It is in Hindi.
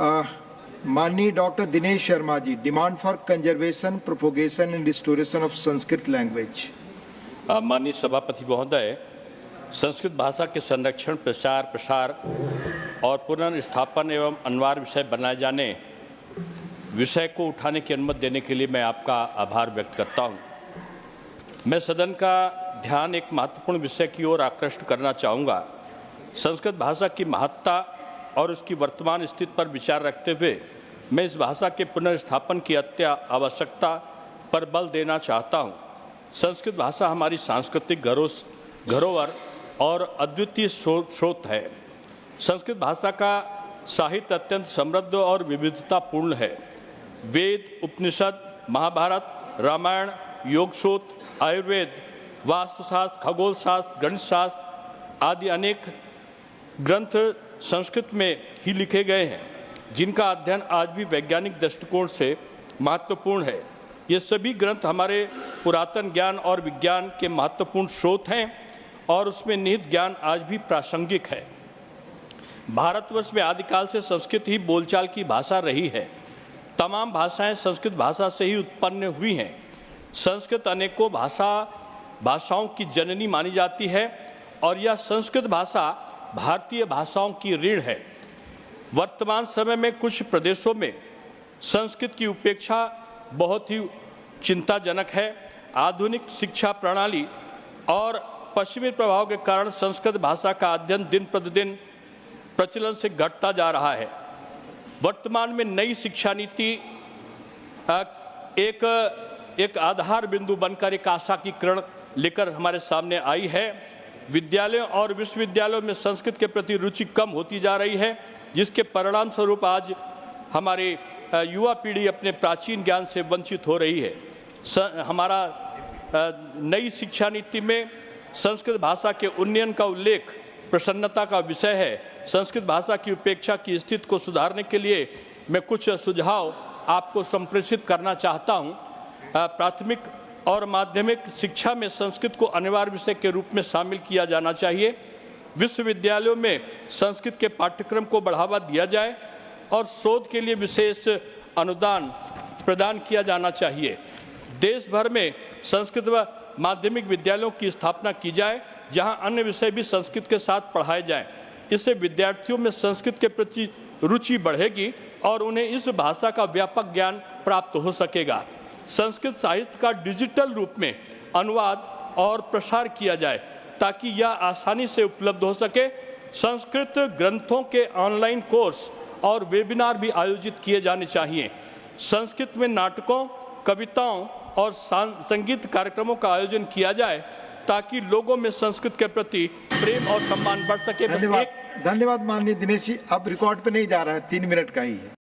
माननीय doctor Dinesh Sharma ji, demand for conservation, propagation and restoration of Sanskrit language. माननीय सभापति महोदय, संस्कृत भाषा के संरक्षण, प्रचार, प्रसार और पुनर्स्थापन एवं अनिवार्य विषय बनाए जाने विषय को उठाने की अनुमति देने के लिए मैं आपका आभार व्यक्त करता हूं। मैं सदन का ध्यान एक महत्वपूर्ण विषय की ओर आकृष्ट करना चाहूँगा। संस्कृत भाषा की महत्ता और उसकी वर्तमान स्थिति पर विचार रखते हुए मैं इस भाषा के पुनर्स्थापन की आवश्यकता पर बल देना चाहता हूँ। संस्कृत भाषा हमारी सांस्कृतिक धरोहर और अद्वितीय स्रोत है। संस्कृत भाषा का साहित्य अत्यंत समृद्ध और विविधतापूर्ण है। वेद, उपनिषद, महाभारत, रामायण, योगसूत्र, आयुर्वेद, वास्तुशास्त्र, खगोलशास्त्र, गणितशास्त्र आदि अनेक ग्रंथ संस्कृत में ही लिखे गए हैं, जिनका अध्ययन आज भी वैज्ञानिक दृष्टिकोण से महत्वपूर्ण है। ये सभी ग्रंथ हमारे पुरातन ज्ञान और विज्ञान के महत्वपूर्ण स्रोत हैं और उसमें निहित ज्ञान आज भी प्रासंगिक है। भारतवर्ष में आदिकाल से संस्कृत ही बोलचाल की भाषा रही है। तमाम भाषाएं संस्कृत भाषा से ही उत्पन्न हुई हैं। संस्कृत अनेकों भाषाओं की जननी मानी जाती है और यह संस्कृत भाषा भारतीय भाषाओं की रीढ़ है। वर्तमान समय में कुछ प्रदेशों में संस्कृत की उपेक्षा बहुत ही चिंताजनक है। आधुनिक शिक्षा प्रणाली और पश्चिमी प्रभाव के कारण संस्कृत भाषा का अध्ययन दिन प्रतिदिन प्रचलन से घटता जा रहा है। वर्तमान में नई शिक्षा नीति एक आधार बिंदु बनकर एक आशा की किरण लेकर हमारे सामने आई है। विद्यालयों और विश्वविद्यालयों में संस्कृत के प्रति रुचि कम होती जा रही है, जिसके परिणाम स्वरूप आज हमारे युवा पीढ़ी अपने प्राचीन ज्ञान से वंचित हो रही है। हमारा नई शिक्षा नीति में संस्कृत भाषा के उन्नयन का उल्लेख प्रसन्नता का विषय है। संस्कृत भाषा की उपेक्षा की स्थिति को सुधारने के लिए मैं कुछ सुझाव आपको संप्रेषित करना चाहता हूँ। प्राथमिक और माध्यमिक शिक्षा में संस्कृत को अनिवार्य विषय के रूप में शामिल किया जाना चाहिए। विश्वविद्यालयों में संस्कृत के पाठ्यक्रम को बढ़ावा दिया जाए और शोध के लिए विशेष अनुदान प्रदान किया जाना चाहिए। देश भर में संस्कृत व माध्यमिक विद्यालयों की स्थापना की जाए, जहां अन्य विषय भी संस्कृत के साथ पढ़ाए जाएं। इससे विद्यार्थियों में संस्कृत के प्रति रुचि बढ़ेगी और उन्हें इस भाषा का व्यापक ज्ञान प्राप्त हो सकेगा। संस्कृत साहित्य का डिजिटल रूप में अनुवाद और प्रसार किया जाए ताकि यह आसानी से उपलब्ध हो सके। संस्कृत ग्रंथों के ऑनलाइन कोर्स और वेबिनार भी आयोजित किए जाने चाहिए। संस्कृत में नाटकों, कविताओं और संगीत कार्यक्रमों का आयोजन किया जाए ताकि लोगों में संस्कृत के प्रति प्रेम और सम्मान बढ़ सके। धन्यवाद माननीय दिनेश जी। अब रिकॉर्ड पे नहीं जा रहा है, 3 मिनट का ही है।